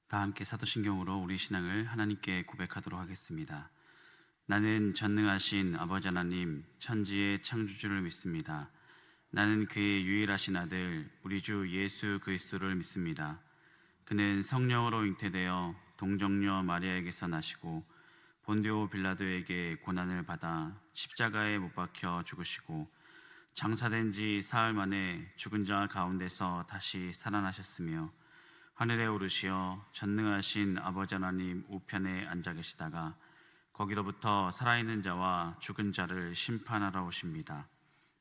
다 함께 사도신경으로 우리 신앙을 하나님께 고백하도록 하겠습니다. 나는 전능하신 아버지 하나님, 천지의 창조주를 믿습니다. 나는 그의 유일하신 아들, 우리 주 예수 그리스도를 믿습니다. 그는 성령으로 잉태되어 동정녀 마리아에게서 나시고 본디오 빌라도에게 고난을 받아 십자가에 못 박혀 죽으시고 장사된 지 사흘 만에 죽은 자 가운데서 다시 살아나셨으며 하늘에 오르시어 전능하신 아버지 하나님 우편에 앉아 계시다가 거기로부터 살아있는 자와 죽은 자를 심판하러 오십니다.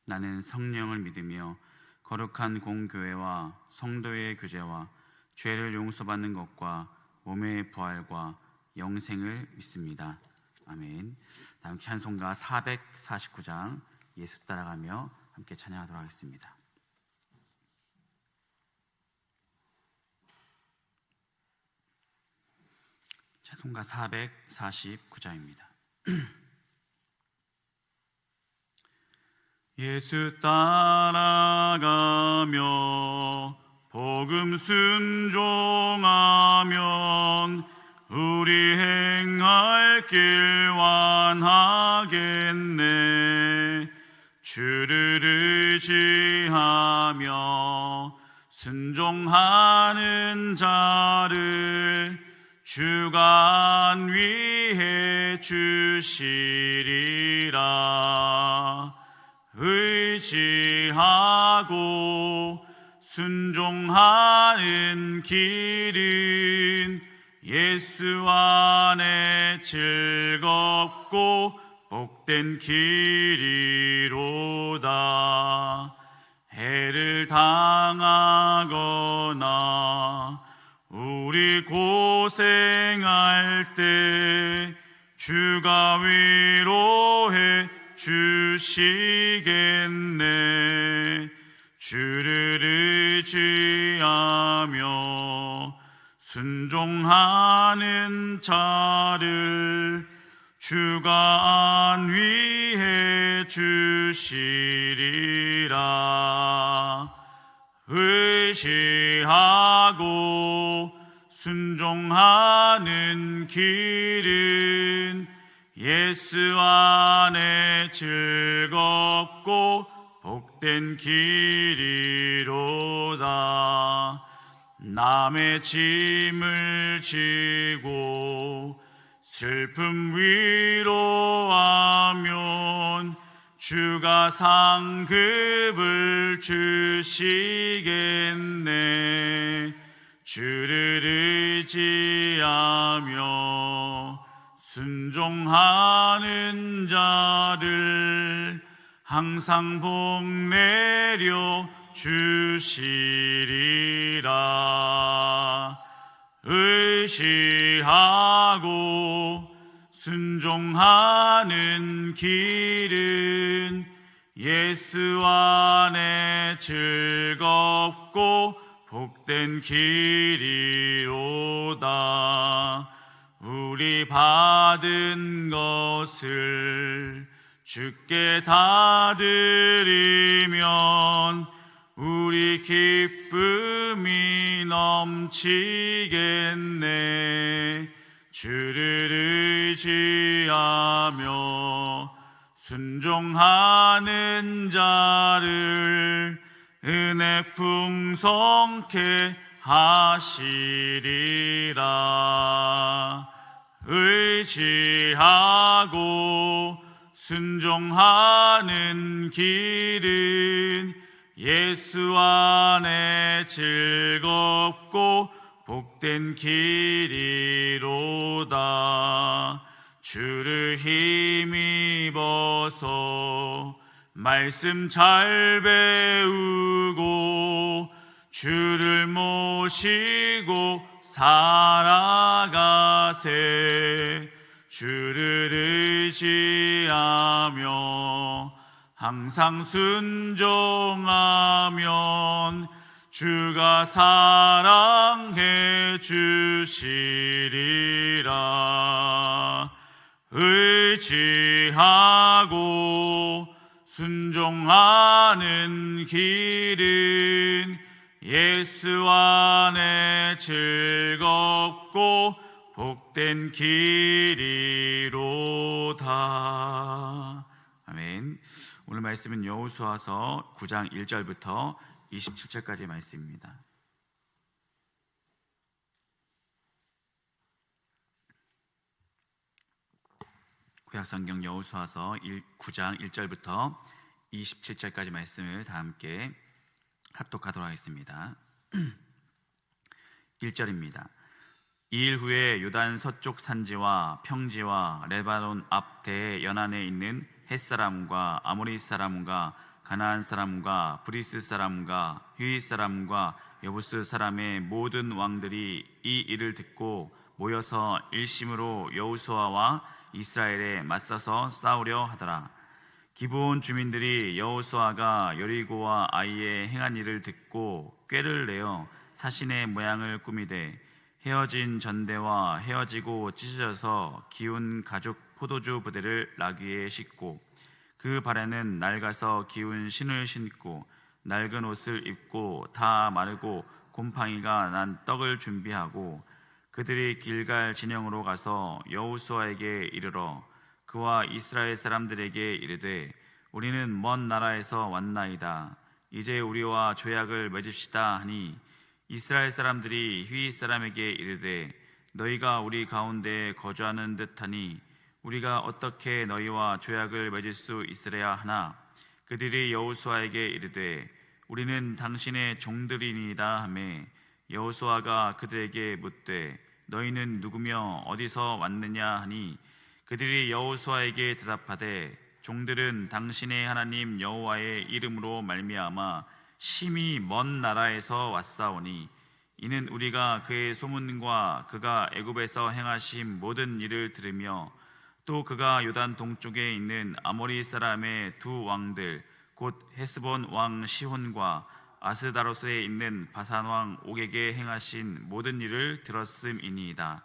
나는 성령을 믿으며 거룩한 공교회와 성도의 교제와 죄를 용서받는 것과 몸의 부활과 영생을 믿습니다. 아멘. 다음 찬송가 449장 예수 따라가며 함께 찬양하도록 하겠습니다. 찬송가 449장입니다. 예수 따라가며 복음 순종하면 우리 행할 길 완하겠네. 주를 의지하며 순종하는 자를 주가 안위해 주시리라. 의지하고 순종하는 길은 예수 안에 즐겁고 복된 길이로다. 해를 당하거나 우리 고생할 때 주가 위로해 주시겠네. 주를 의지하며 순종하는 자를 주가 안위해 주시리라. 의지하고 순종하는 길은 예수 안에 즐겁고 복된 길이로다. 남의 짐을 지고 슬픔 위로하면 주가 상급을 주시겠네. 주를 의지하며 순종하는 자를 항상 복 내려 주시리라. 의지하고 순종하는 길은 예수 안에 즐겁고 복된 길이로다. 우리 받은 것을 주께 다 드리면 우리 기쁨이 넘치겠네. 주를 의지하며 순종하는 자를 은혜 풍성케 하시리라. 의지하고 순종하는 길은 예수 안에 즐겁고 복된 길이로다. 주를 힘입어서 말씀 잘 배우고 주를 모시고 살아가세. 주를 의지하며 항상 순종하면 주가 사랑해 주시리라. 의지하고 순종하는 길은 예수 안에 즐거워 없고 복된 길이로다. 아멘. 오늘 말씀은 여호수아서 9장 1절부터 27절까지의 말씀입니다. 구약성경 여호수아서 9장 1절부터 27절까지 말씀을 다 함께 합독하도록 하겠습니다. 1절입니다. 이일 후에 요단 서쪽 산지와 평지와 레바논 앞 대 연안에 있는 헷사람과 아모리 사람과 가나안 사람과 브리스 사람과 휘윗 사람과 여부스 사람의 모든 왕들이 이 일을 듣고 모여서 일심으로 여호수아와 이스라엘에 맞서서 싸우려 하더라. 기브온 주민들이 여호수아가 여리고와 아이에 행한 일을 듣고 꾀를 내어 사신의 모양을 꾸미되 헤어진 전대와 헤어지고 찢어져서 기운 가죽 포도주 부대를 나귀에 싣고 그 발에는 낡아서 기운 신을 신고 낡은 옷을 입고 다 마르고 곰팡이가 난 떡을 준비하고 그들이 길갈 진영으로 가서 여호수아에게 이르러 그와 이스라엘 사람들에게 이르되 우리는 먼 나라에서 왔나이다. 이제 우리와 조약을 맺읍시다 하니 이스라엘 사람들이 휘윗 사람에게 이르되 너희가 우리 가운데 거주하는 듯하니 우리가 어떻게 너희와 조약을 맺을 수 있으랴 하나 그들이 여호수아에게 이르되 우리는 당신의 종들이니이다 하매 여호수아가 그들에게 묻되 너희는 누구며 어디서 왔느냐 하니 그들이 여호수아에게 대답하되 종들은 당신의 하나님 여호와의 이름으로 말미암아 심히 먼 나라에서 왔사오니 이는 우리가 그의 소문과 그가 애굽에서 행하신 모든 일을 들으며 또 그가 요단 동쪽에 있는 아모리 사람의 두 왕들 곧 헤스본 왕 시혼과 아스다로스에 있는 바산 왕 옥에게 행하신 모든 일을 들었음이니이다.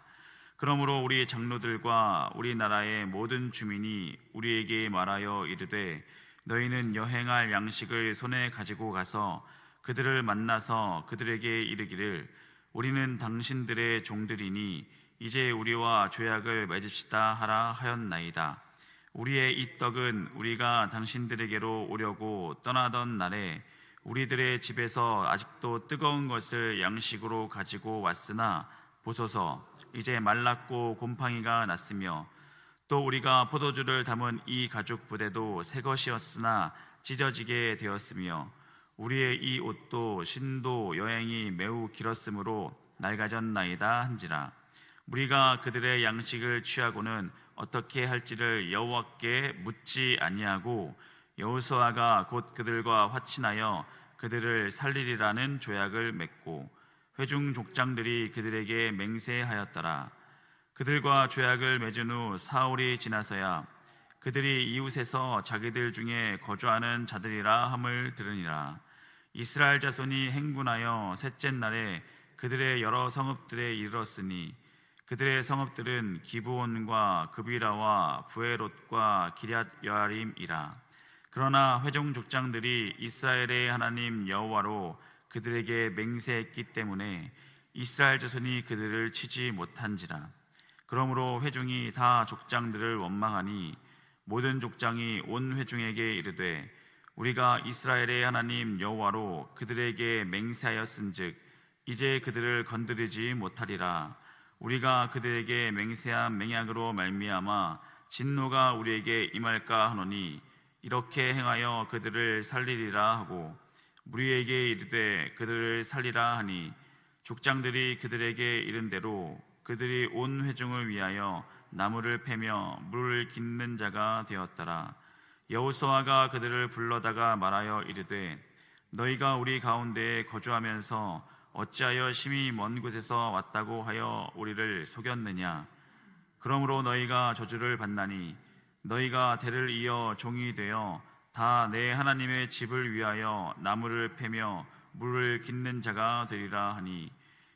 그러므로 우리 장로들과 우리나라의 모든 주민이 우리에게 말하여 이르되 너희는 여행할 양식을 손에 가지고 가서 그들을 만나서 그들에게 이르기를 우리는 당신들의 종들이니 이제 우리와 조약을 맺읍시다 하라 하였나이다. 우리의 이 떡은 우리가 당신들에게로 오려고 떠나던 날에 우리들의 집에서 아직도 뜨거운 것을 양식으로 가지고 왔으나 보소서 이제 말랐고 곰팡이가 났으며 또 우리가 포도주를 담은 이 가죽 부대도 새 것이었으나 찢어지게 되었으며 우리의 이 옷도 신도 여행이 매우 길었으므로 낡아졌나이다 한지라. 우리가 그들의 양식을 취하고는 어떻게 할지를 여호와께 묻지 아니하고 여호수아가 곧 그들과 화친하여 그들을 살리리라는 조약을 맺고 회중 족장들이 그들에게 맹세하였더라. 그들과 조약을 맺은 후 사흘이 지나서야 그들이 이웃에서 자기들 중에 거주하는 자들이라 함을 들으니라. 이스라엘 자손이 행군하여 셋째 날에 그들의 여러 성읍들에 이르렀으니 그들의 성읍들은 기브온과 그비라와 부에롯과 기럇 여아림이라. 그러나 회중 족장들이 이스라엘의 하나님 여호와로 그들에게 맹세했기 때문에 이스라엘 자손이 그들을 치지 못한지라. 그러므로 회중이 다 족장들을 원망하니 모든 족장이 온 회중에게 이르되 우리가 이스라엘의 하나님 여호와로 그들에게 맹세하였은즉 이제 그들을 건드리지 못하리라. 우리가 그들에게 맹세한 맹약으로 말미암아 진노가 우리에게 임할까 하노니 이렇게 행하여 그들을 살리리라 하고 무리에게 이르되 그들을 살리라 하니 족장들이 그들에게 이른 대로 그들이 온 회중을 위하여 나무를 패며 물을 깃는 자가 되었더라. 여호수아가 그들을 불러다가 말하여 이르되 너희가 우리 가운데에 거주하면서 어찌하여 심히 먼 곳에서 왔다고 하여 우리를 속였느냐. 그러므로 너희가 저주를 받나니 너희가 대를 이어 종이 되어 다 내 하나님의 집을 위하여 나무를 패며 물을 깃는 자가 되리라 하니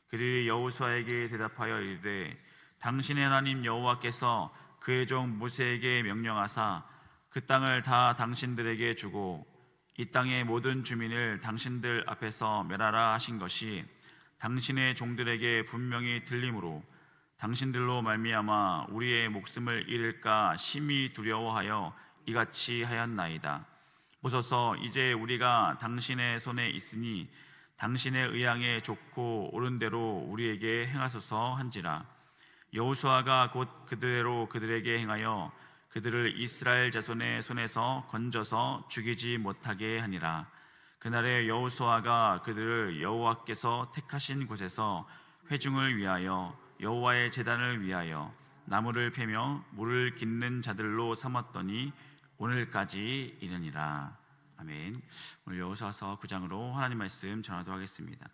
그들이 여호수아에게 대답하여 이르되 당신의 하나님 여호와께서 그의 종 모세에게 명령하사 그 땅을 다 당신들에게 주고 이 땅의 모든 주민을 당신들 앞에서 멸하라 하신 것이 당신의 종들에게 분명히 들림으로 당신들로 말미암아 우리의 목숨을 잃을까 심히 두려워하여 이같이 하였나이다. 보소서, 이제 우리가 당신의 손에 있으니 당신의 의향에 좋고 옳은 대로 우리에게 행하소서 한지라. 여호수아가 곧 그대로 그들에게 행하여 그들을 이스라엘 자손의 손에서 건져서 죽이지 못하게 하니라. 그날에 여호수아가 그들을 여호와께서 택하신 곳에서 회중을 위하여 여호와의 제단을 위하여 나무를 패며 물을 깃는 자들로 삼았더니 오늘까지 이르니라. 아멘. 오늘 여호수아서 9장으로 하나님 말씀 전하도록 하겠습니다.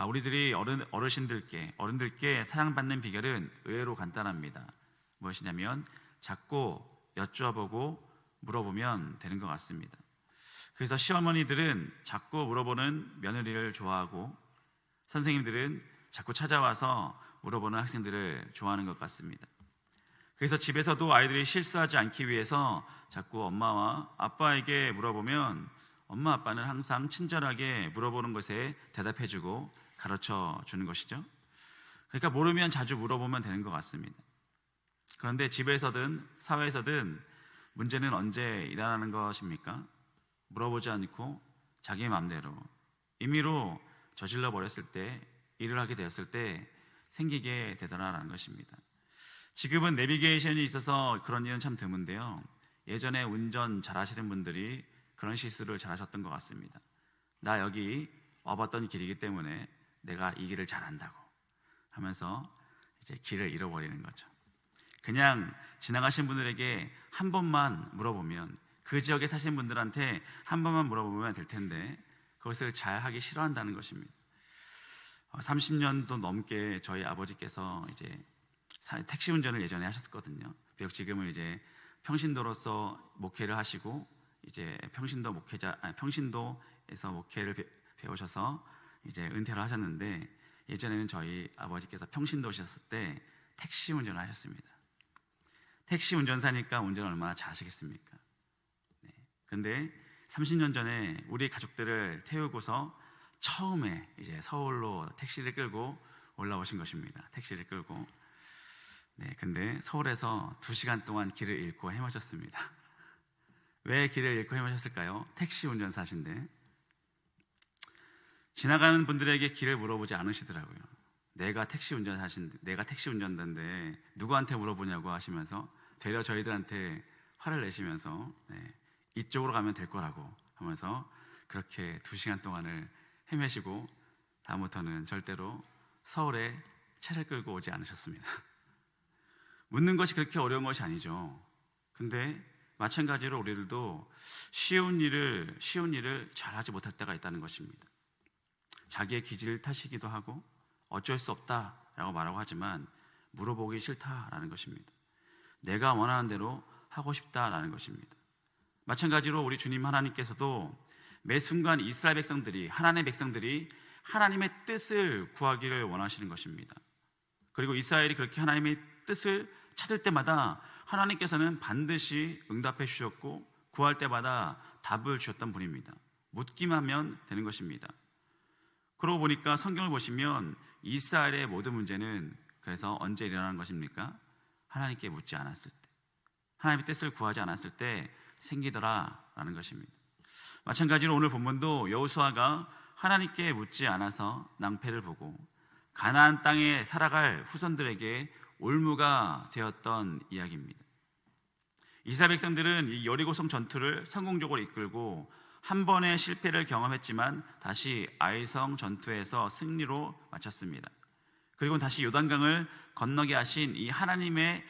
우리들이 어른들께 사랑받는 비결은 의외로 간단합니다. 무엇이냐면 자꾸 여쭈어보고 물어보면 되는 것 같습니다. 그래서 시어머니들은 자꾸 물어보는 며느리를 좋아하고 선생님들은 자꾸 찾아와서 물어보는 학생들을 좋아하는 것 같습니다. 그래서 집에서도 아이들이 실수하지 않기 위해서 자꾸 엄마와 아빠에게 물어보면 엄마 아빠는 항상 친절하게 물어보는 것에 대답해주고 가르쳐 주는 것이죠. 그러니까 모르면 자주 물어보면 되는 것 같습니다. 그런데 집에서든 사회에서든 문제는 언제 일어나는 것입니까? 물어보지 않고 자기 마음대로 임의로 저질러 버렸을 때, 일을 하게 되었을 때 생기게 되더라라는 것입니다. 지금은 내비게이션이 있어서 그런 일은 참 드문데요, 예전에 운전 잘하시는 분들이 그런 실수를 잘하셨던 것 같습니다. 나 여기 와봤던 길이기 때문에 내가 이 길을 잘 안다고 하면서 이제 길을 잃어버리는 거죠. 그냥 지나가신 분들에게 한 번만 물어보면, 그 지역에 사신 분들한테 한 번만 물어보면 될 텐데 그것을 잘 하기 싫어한다는 것입니다. 30년도 넘게 저희 아버지께서 이제 택시 운전을 예전에 하셨거든요. 비록 지금은 이제 평신도로서 목회를 하시고 이제 평신도에서 목회를 배우셔서 이제 은퇴를 하셨는데, 예전에는 저희 아버지께서 평신도 오셨을 때 택시 운전을 하셨습니다. 택시 운전사니까 운전을 얼마나 잘하시겠습니까? 근데 30년 전에 우리 가족들을 태우고서 처음에 이제 서울로 택시를 끌고 올라오신 것입니다. 택시를 끌고. 근데 서울에서 2시간 동안 길을 잃고 헤매셨습니다. 왜 길을 잃고 헤매셨을까요? 택시 운전사신데. 지나가는 분들에게 길을 물어보지 않으시더라고요. 내가 택시 운전자인데 누구한테 물어보냐고 하시면서 되려 저희들한테 화를 내시면서 이쪽으로 가면 될 거라고 하면서 그렇게 2시간 동안을 헤매시고 다음부터는 절대로 서울에 차를 끌고 오지 않으셨습니다. 묻는 것이 그렇게 어려운 것이 아니죠. 근데 마찬가지로 우리들도 쉬운 일을 잘하지 못할 때가 있다는 것입니다. 자기의 기질을 탓이기도 하고 어쩔 수 없다라고 말하고 하지만 물어보기 싫다라는 것입니다. 내가 원하는 대로 하고 싶다라는 것입니다. 마찬가지로 우리 주님 하나님께서도 매 순간 이스라엘 백성들이, 하나님의 백성들이 하나님의 뜻을 구하기를 원하시는 것입니다. 그리고 이스라엘이 그렇게 하나님의 뜻을 찾을 때마다 하나님께서는 반드시 응답해 주셨고 구할 때마다 답을 주셨던 분입니다. 묻기만 하면 되는 것입니다. 그러고 보니까 성경을 보시면 이스라엘의 모든 문제는 그래서 언제 일어나는 것입니까? 하나님께 묻지 않았을 때, 하나님의 뜻을 구하지 않았을 때 생기더라라는 것입니다. 마찬가지로 오늘 본문도 여호수아가 하나님께 묻지 않아서 낭패를 보고 가나안 땅에 살아갈 후손들에게 올무가 되었던 이야기입니다. 이스라엘 백성들은 이 여리고성 전투를 성공적으로 이끌고 한 번의 실패를 경험했지만 다시 아이성 전투에서 승리로 마쳤습니다. 그리고 다시 요단강을 건너게 하신 이 하나님의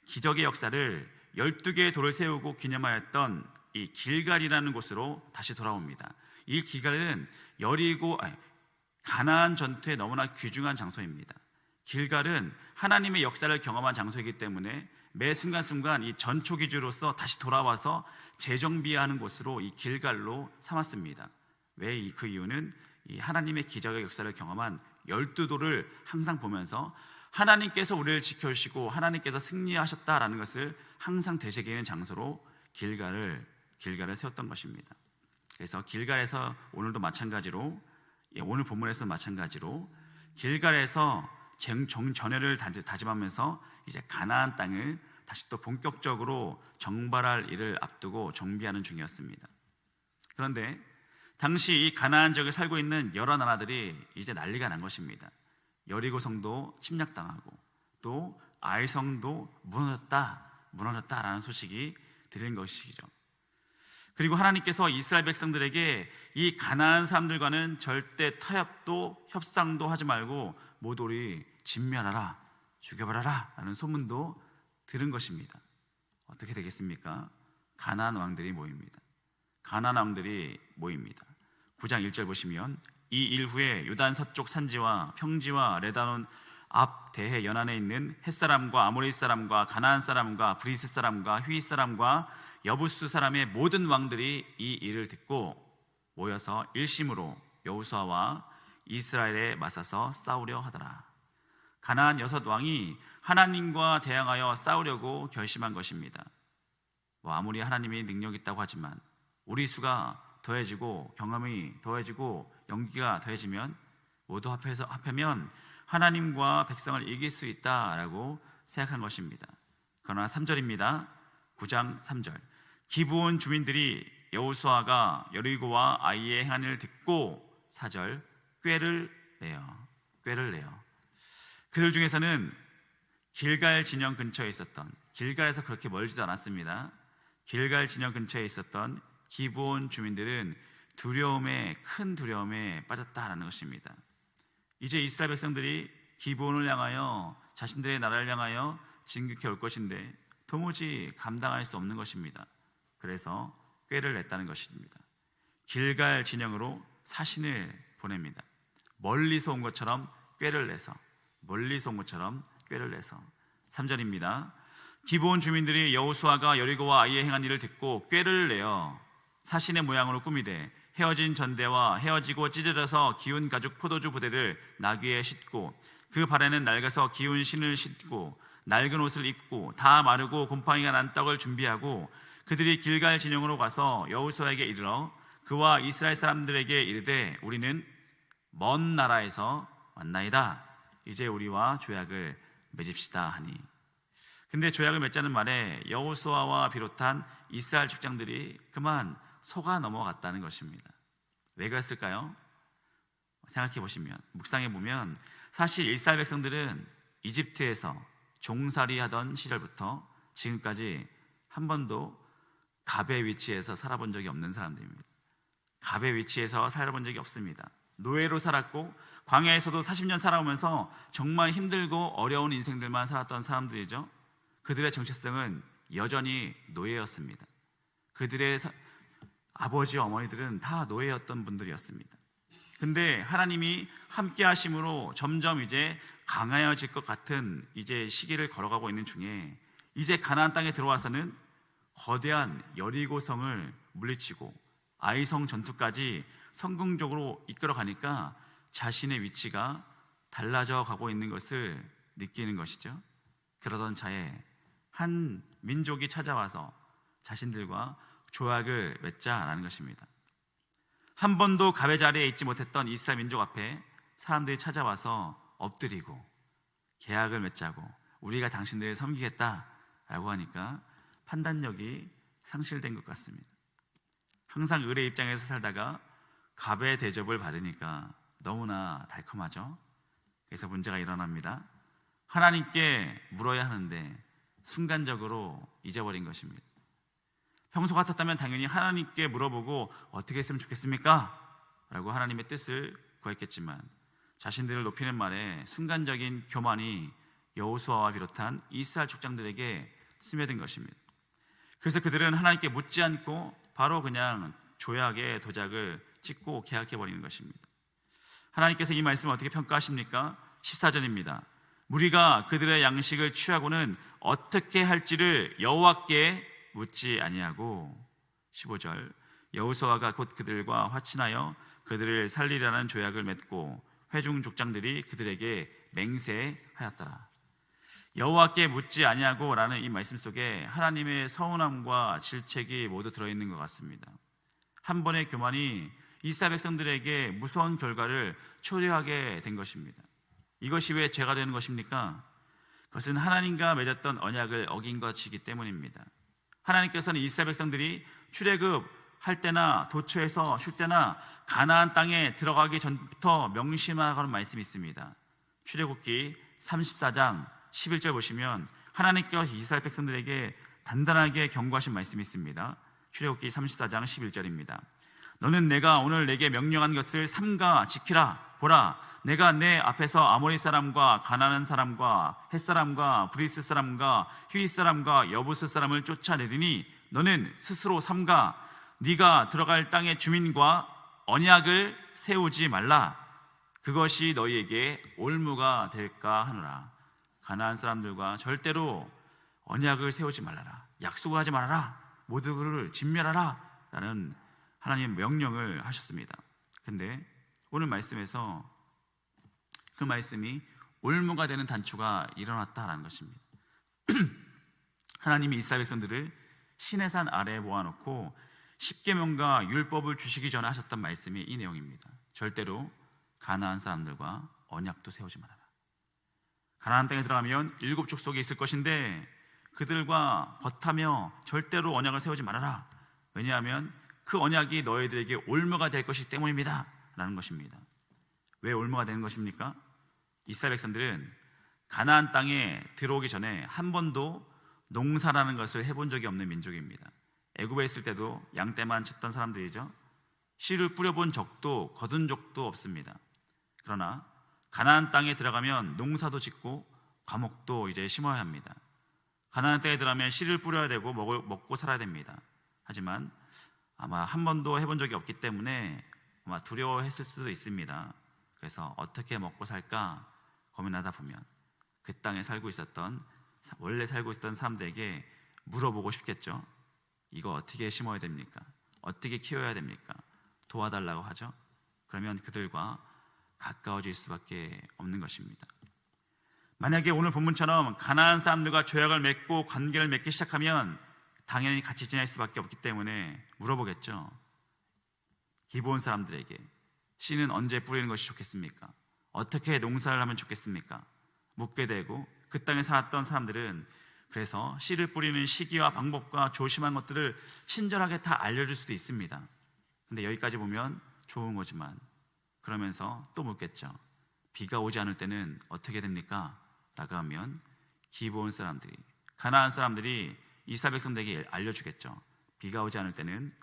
기적의 역사를 12개의 돌을 세우고 기념하였던 이 길갈이라는 곳으로 다시 돌아옵니다. 이 길갈은 가나안 전투에 너무나 귀중한 장소입니다. 길갈은 하나님의 역사를 경험한 장소이기 때문에 매 순간순간 이 전초기지로서 다시 돌아와서 재정비하는 곳으로 이 길갈로 삼았습니다. 왜 그 이유는 이 하나님의 기적의 역사를 경험한 12돌을 항상 보면서 하나님께서 우리를 지켜주시고 하나님께서 승리하셨다라는 것을 항상 되새기는 장소로 길갈을 세웠던 것입니다. 그래서 길갈에서 오늘도 마찬가지로 오늘 본문에서 마찬가지로 길갈에서 전열을 다짐하면서 이제 가나안 땅을 다시 또 본격적으로 정발할 일을 앞두고 정비하는 중이었습니다. 그런데 당시 이 가나안 지역에 살고 있는 여러 나라들이 이제 난리가 난 것입니다. 여리고성도 침략당하고 또 아이성도 무너졌다라는 소식이 들린 것이죠. 그리고 하나님께서 이스라엘 백성들에게 이 가나안 사람들과는 절대 타협도 협상도 하지 말고 모두 우리 진멸하라, 죽여버려라 라는 소문도 들은 것입니다. 어떻게 되겠습니까? 가나안 왕들이 모입니다. 9장 1절 보시면 이 일 후에 요단 서쪽 산지와 평지와 레바논 앞 대해 연안에 있는 헷사람과 아모리 사람과 가나안 사람과 브리스 사람과 휘 사람과 여부수 사람의 모든 왕들이 이 일을 듣고 모여서 일심으로 여호수아와 이스라엘에 맞서서 싸우려 하더라. 가나안 6왕이 하나님과 대항하여 싸우려고 결심한 것입니다. 아무리 하나님이 능력 있다고 하지만 우리 수가 더해지고 경험이 더해지고 연기가 더해지면 모두 합하면 하나님과 백성을 이길 수 있다라고 생각한 것입니다. 그러나 3절입니다. 9장 3절. 기브온 주민들이 여호수아가 여리고와 아이의 행한 일을 듣고 4절 꾀를 내요. 그들 중에서는 길갈 진영 근처에 있었던, 길갈에서 그렇게 멀지도 않았습니다. 길갈 진영 근처에 있었던 기브온 주민들은 큰 두려움에 빠졌다라는 것입니다. 이제 이스라엘 백성들이 기브온을 향하여 자신들의 나라를 향하여 진격해 올 것인데 도무지 감당할 수 없는 것입니다. 그래서 꾀를 냈다는 것입니다. 길갈 진영으로 사신을 보냅니다. 멀리서 온 것처럼 꾀를 내서 3절입니다. 기브온 주민들이 여호수아가 여리고와 아이의 행한 일을 듣고 꾀를 내어 사신의 모양으로 꾸미되 헤어진 전대와 헤어지고 찢어져서 기운 가죽 포도주 부대를 나귀에 싣고 그 발에는 낡아서 기운 신을 싣고 낡은 옷을 입고 다 마르고 곰팡이가 난 떡을 준비하고 그들이 길갈 진영으로 가서 여호수아에게 이르러 그와 이스라엘 사람들에게 이르되 우리는 먼 나라에서 왔나이다. 이제 우리와 조약을 맺읍시다 하니. 근데 조약을 맺자는 말에 여호수아와 비롯한 이스라엘 족장들이 그만 속아 넘어갔다는 것입니다. 왜 그랬을까요? 생각해 보시면, 묵상해 보면 사실 이스라엘 백성들은 이집트에서 종살이 하던 시절부터 지금까지 한 번도 갑의 위치에서 살아본 적이 없는 사람들입니다. 갑의 위치에서 살아본 적이 없습니다. 노예로 살았고 광야에서도 40년 살아오면서 정말 힘들고 어려운 인생들만 살았던 사람들이죠. 그들의 정체성은 여전히 노예였습니다. 그들의 아버지 어머니들은 다 노예였던 분들이었습니다. 근데 하나님이 함께 하심으로 점점 이제 강하여질 것 같은 이제 시기를 걸어가고 있는 중에 이제 가나안 땅에 들어와서는 거대한 여리고성을 물리치고 아이성 전투까지 성공적으로 이끌어가니까 자신의 위치가 달라져 가고 있는 것을 느끼는 것이죠. 그러던 차에 한 민족이 찾아와서 자신들과 조약을 맺자라는 것입니다. 한 번도 갑의 자리에 있지 못했던 이스라엘 민족 앞에 사람들이 찾아와서 엎드리고 계약을 맺자고 우리가 당신들을 섬기겠다라고 하니까 판단력이 상실된 것 같습니다. 항상 을의 입장에서 살다가 갑의 대접을 받으니까 너무나 달콤하죠. 그래서 문제가 일어납니다. 하나님께 물어야 하는데 순간적으로 잊어버린 것입니다. 평소 같았다면 당연히 하나님께 물어보고 어떻게 했으면 좋겠습니까? 라고 하나님의 뜻을 구했겠지만 자신들을 높이는 말에 순간적인 교만이 여호수아와 비롯한 이스라엘 족장들에게 스며든 것입니다. 그래서 그들은 하나님께 묻지 않고 바로 그냥 조약의 도장을 찍고 계약해버리는 것입니다. 하나님께서 이 말씀을 어떻게 평가하십니까? 14절입니다. 무리가 그들의 양식을 취하고는 어떻게 할지를 여호와께 묻지 아니하고 15절 여호수아가 곧 그들과 화친하여 그들을 살리라는 조약을 맺고 회중 족장들이 그들에게 맹세하였더라. 여호와께 묻지 아니하고 라는 이 말씀 속에 하나님의 서운함과 질책이 모두 들어있는 것 같습니다. 한 번의 교만이 이스라엘 백성들에게 무서운 결과를 초래하게 된 것입니다. 이것이 왜 죄가 되는 것입니까? 그것은 하나님과 맺었던 언약을 어긴 것이기 때문입니다. 하나님께서는 이스라엘 백성들이 출애굽할 때나 도처에서 쉴 때나 가나안 땅에 들어가기 전부터 명심하라는 말씀이 있습니다. 출애굽기 34장 11절 보시면 하나님께서 이스라엘 백성들에게 단단하게 경고하신 말씀이 있습니다. 출애굽기 34장 11절입니다. 너는 내가 오늘 내게 명령한 것을 삼가 지키라. 보라, 내가 내 앞에서 아모리 사람과 가나안 사람과 헷 사람과 브리스 사람과 히윗 사람과 여부스 사람을 쫓아내리니 너는 스스로 삼가 네가 들어갈 땅의 주민과 언약을 세우지 말라. 그것이 너희에게 올무가 될까 하노라. 가나안 사람들과 절대로 언약을 세우지 말라라. 약속을 하지 말아라. 모두를 진멸하라. 라는 하나님의 명령을 하셨습니다. 근데 오늘 말씀에서 그 말씀이 올무가 되는 단초가 일어났다라는 것입니다. 하나님이 이스라엘 백성들을 신의 산 아래에 모아놓고 십계명과 율법을 주시기 전에 하셨던 말씀이 이 내용입니다. 절대로 가나안 사람들과 언약도 세우지 말아라. 가나안 땅에 들어가면 7 족속이 있을 것인데 그들과 벗하며 절대로 언약을 세우지 말아라. 왜냐하면 그 언약이 너희들에게 올무가 될 것이기 때문입니다 라는 것입니다. 왜 올무가 되는 것입니까? 이스라엘 백성들은 가나안 땅에 들어오기 전에 한 번도 농사라는 것을 해본 적이 없는 민족입니다. 애굽에 있을 때도 양떼만 쳤던 사람들이죠. 씨를 뿌려본 적도 거둔 적도 없습니다. 그러나 가나안 땅에 들어가면 농사도 짓고 과목도 이제 심어야 합니다. 가나안 땅에 들어가면 씨를 뿌려야 되고 먹고 살아야 됩니다. 하지만 아마 한 번도 해본 적이 없기 때문에 아마 두려워했을 수도 있습니다. 그래서 어떻게 먹고 살까 고민하다 보면 그 땅에 원래 살고 있었던 사람들에게 물어보고 싶겠죠. 이거 어떻게 심어야 됩니까? 어떻게 키워야 됩니까? 도와달라고 하죠. 그러면 그들과 가까워질 수밖에 없는 것입니다. 만약에 오늘 본문처럼 가나안 사람들과 조약을 맺고 관계를 맺기 시작하면 당연히 같이 지낼 수밖에 없기 때문에 물어보겠죠. 기브온 사람들에게 씨는 언제 뿌리는 것이 좋겠습니까? 어떻게 농사를 하면 좋겠습니까? 묻게 되고 그 땅에 살았던 사람들은 그래서 씨를 뿌리는 시기와 방법과 조심한 것들을 친절하게 다 알려줄 수도 있습니다. 근데 여기까지 보면 좋은 거지만 그러면서 또 묻겠죠. 비가 오지 않을 때는 어떻게 됩니까? 라고 하면 기브온 사람들이, 가나안 사람들이 이스라엘 백성들에게 알려주겠죠. 비가 오지 않을 때는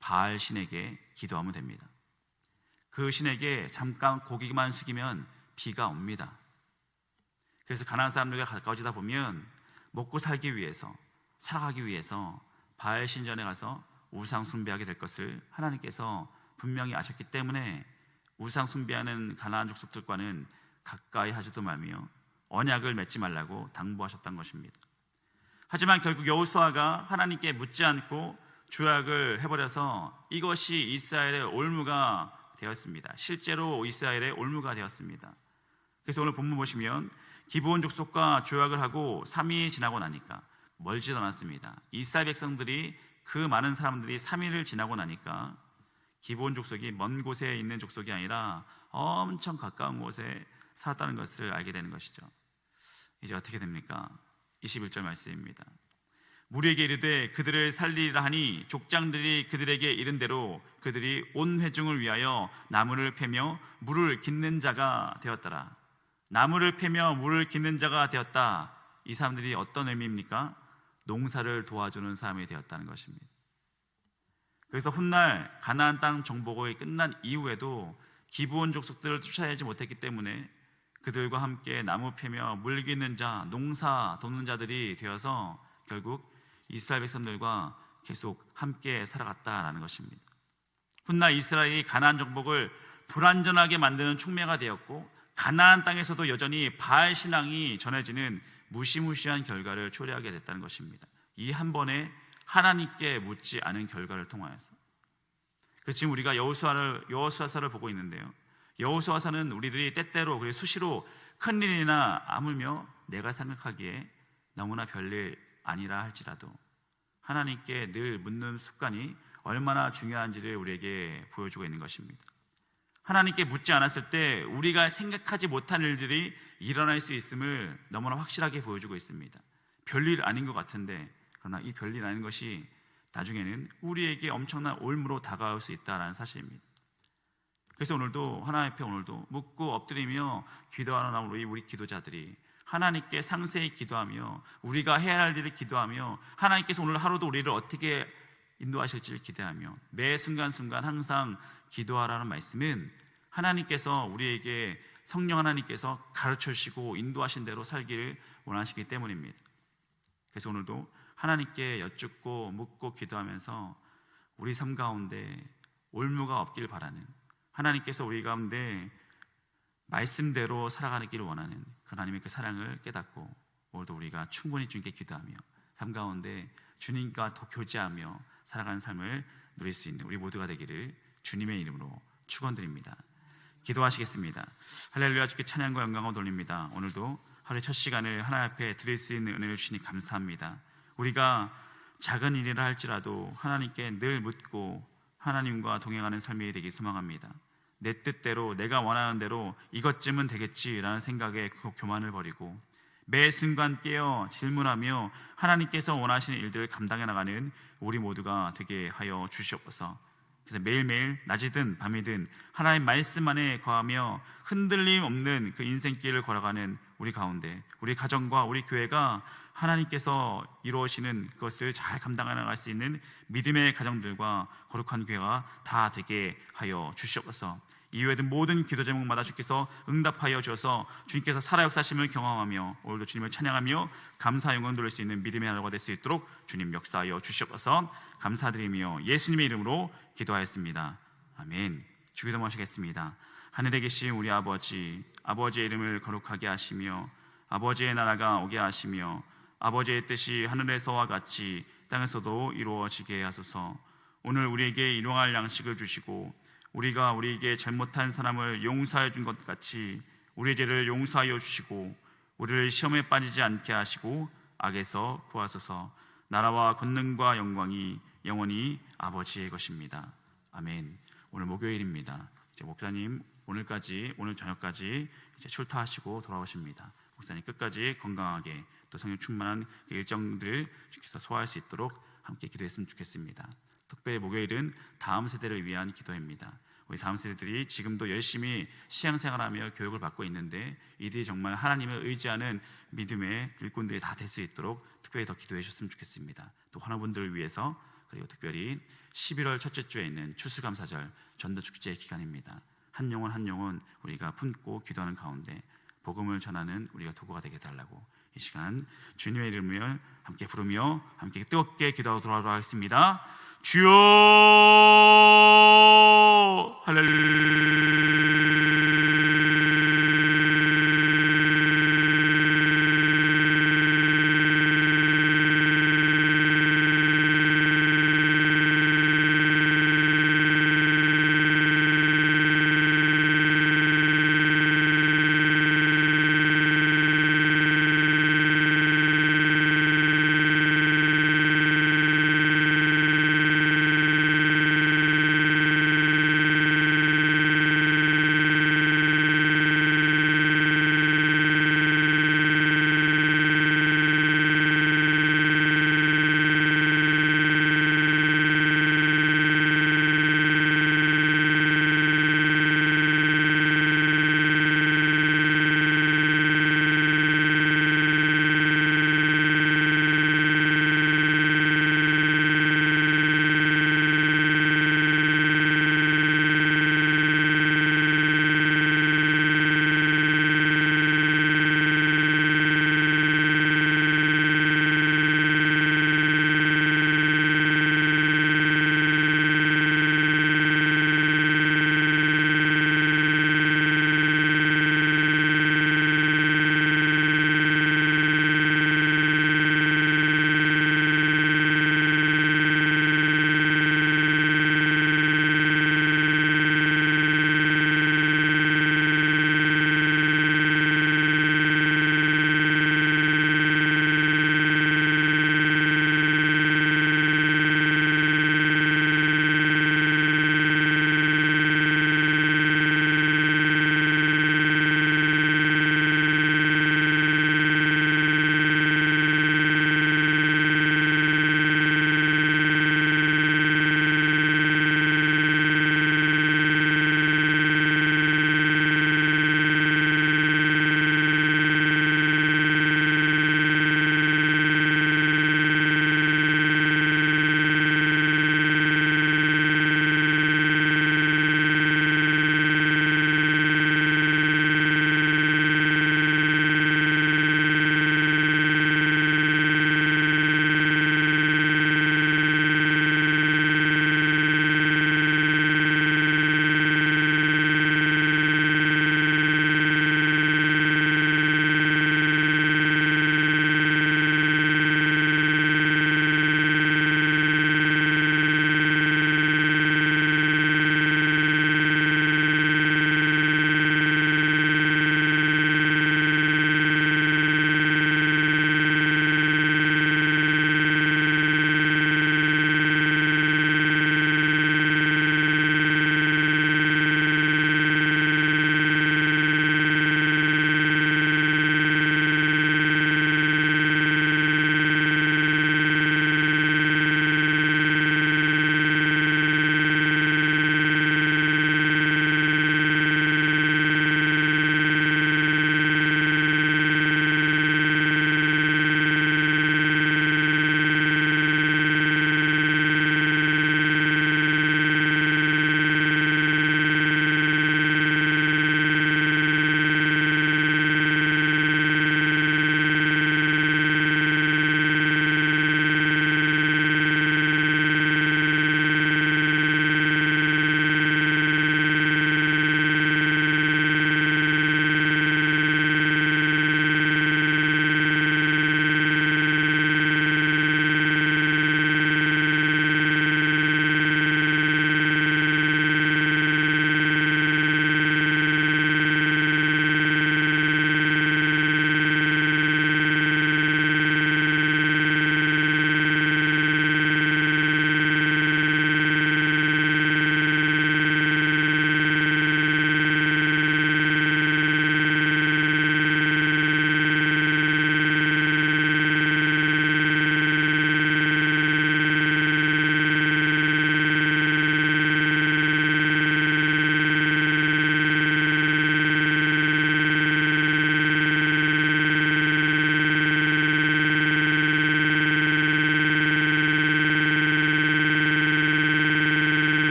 바알 신에게 기도하면 됩니다. 그 신에게 잠깐 고개만 숙이면 비가 옵니다. 그래서 가나안 사람들과 가까워지다 보면 먹고 살기 위해서, 살아가기 위해서 바알 신전에 가서 우상 숭배하게 될 것을 하나님께서 분명히 아셨기 때문에 우상 숭배하는 가나안 족속들과는 가까이 하지도 말며 언약을 맺지 말라고 당부하셨던 것입니다. 하지만 결국 여호수아가 하나님께 묻지 않고 조약을 해버려서 이것이 이스라엘의 올무가 되었습니다. 실제로 이스라엘의 올무가 되었습니다. 그래서 오늘 본문 보시면 기브온 족속과 조약을 하고 3일이 지나고 나니까 멀지도 않았습니다. 이스라엘 백성들이 그 많은 사람들이 3일을 지나고 나니까 기브온 족속이 먼 곳에 있는 족속이 아니라 엄청 가까운 곳에 살았다는 것을 알게 되는 것이죠. 이제 어떻게 됩니까? 21절 말씀입니다. 무리에게 이르되 그들을 살리라 하니 족장들이 그들에게 이른 대로 그들이 온 회중을 위하여 나무를 패며 물을 깃는 자가 되었더라. 나무를 패며 물을 깃는 자가 되었다. 이 사람들이 어떤 의미입니까? 농사를 도와주는 사람이 되었다는 것입니다. 그래서 훗날 가나안 땅 정복이 끝난 이후에도 기브온 족속들을 쫓아내지 못했기 때문에 그들과 함께 나무 패며 물 깃는 자, 농사 돕는 자들이 되어서 결국 이스라엘 백성들과 계속 함께 살아갔다라는 것입니다. 훗날 이스라엘이 가나안 정복을 불완전하게 만드는 촉매가 되었고 가나안 땅에서도 여전히 바알 신앙이 전해지는 무시무시한 결과를 초래하게 됐다는 것입니다. 이 한 번에 하나님께 묻지 않은 결과를 통하여서. 그래서 지금 우리가 여호수아서를 보고 있는데요. 여호수아서는 우리들이 때때로 그리고 수시로 큰일이나 아물며 내가 생각하기에 너무나 별일 아니라 할지라도 하나님께 늘 묻는 습관이 얼마나 중요한지를 우리에게 보여주고 있는 것입니다. 하나님께 묻지 않았을 때 우리가 생각하지 못한 일들이 일어날 수 있음을 너무나 확실하게 보여주고 있습니다. 별일 아닌 것 같은데, 그러나 이 별일 아닌 것이 나중에는 우리에게 엄청난 올무로 다가올 수 있다는 사실입니다. 그래서 오늘도 하나님 앞에 묻고 엎드리며 기도하는 우리 기도자들이 하나님께 상세히 기도하며 우리가 해야 할 일을 기도하며 하나님께서 오늘 하루도 우리를 어떻게 인도하실지를 기대하며 매 순간순간 항상 기도하라는 말씀은 하나님께서 우리에게 성령 하나님께서 가르쳐 주시고 인도하신 대로 살기를 원하시기 때문입니다. 그래서 오늘도 하나님께 여쭙고 묻고 기도하면서 우리 삶 가운데 올무가 없길 바라는, 하나님께서 우리 가운데 말씀대로 살아가기를 원하는 그 하나님의 그 사랑을 깨닫고 오늘도 우리가 충분히 주님께 기도하며 삶 가운데 주님과 더 교제하며 살아가는 삶을 누릴 수 있는 우리 모두가 되기를 주님의 이름으로 축원드립니다. 기도하시겠습니다. 할렐루야. 주께 찬양과 영광을 돌립니다. 오늘도 하루의 첫 시간을 하나님 앞에 드릴 수 있는 은혜를 주시니 감사합니다. 우리가 작은 일이라 할지라도 하나님께 늘 묻고 하나님과 동행하는 삶이 되기 소망합니다. 내 뜻대로 내가 원하는 대로 이것쯤은 되겠지라는 생각에 그 교만을 버리고 매 순간 깨어 질문하며 하나님께서 원하시는 일들을 감당해 나가는 우리 모두가 되게 하여 주시옵소서. 그래서 매일매일 낮이든 밤이든 하나님 말씀 안에 거하며 흔들림 없는 그 인생길을 걸어가는 우리 가운데 우리 가정과 우리 교회가 하나님께서 이루어지는 것을 잘 감당해 나갈 수 있는 믿음의 가정들과 거룩한 교회가 다 되게 하여 주시옵소서. 이후에든 모든 기도 제목마다 주께서 응답하여 주셔서 주님께서 살아 역사심을 경험하며 오늘도 주님을 찬양하며 감사 영광 돌릴 수 있는 믿음의 하루가 될 수 있도록 주님 역사하여 주시옵소서. 감사드리며 예수님의 이름으로 기도하였습니다. 아멘. 주기도 모시겠습니다. 하늘에 계신 우리 아버지, 아버지의 이름을 거룩하게 하시며 아버지의 나라가 오게 하시며 아버지의 뜻이 하늘에서와 같이 땅에서도 이루어지게 하소서. 오늘 우리에게 일용할 양식을 주시고 우리가 우리에게 잘못한 사람을 용서해 준 것 같이 우리의 죄를 용서하여 주시고 우리를 시험에 빠지지 않게 하시고 악에서 구하소서. 나라와 권능과 영광이 영원히 아버지의 것입니다. 아멘. 오늘 목요일입니다. 이제 목사님 오늘 저녁까지 이제 출타하시고 돌아오십니다. 목사님 끝까지 건강하게 또 성령 충만한 그 일정들을 주께서 소화할 수 있도록 함께 기도했으면 좋겠습니다. 특별히 목요일은 다음 세대를 위한 기도입니다. 우리 다음 세대들이 지금도 열심히 신앙생활하며 교육을 받고 있는데 이들이 정말 하나님을 의지하는 믿음의 일꾼들이 다 될 수 있도록 특별히 더 기도해 주셨으면 좋겠습니다. 또 환우분들을 위해서 그리고 특별히 11월 첫째 주에 있는 추수감사절 전도축제 기간입니다. 한 영혼 우리가 품고 기도하는 가운데 복음을 전하는 우리가 도구가 되게 달라고 이 시간 주님의 이름을 함께 부르며 함께 뜨겁게 기도하고 돌아오도록 하겠습니다. 주여 할렐루야.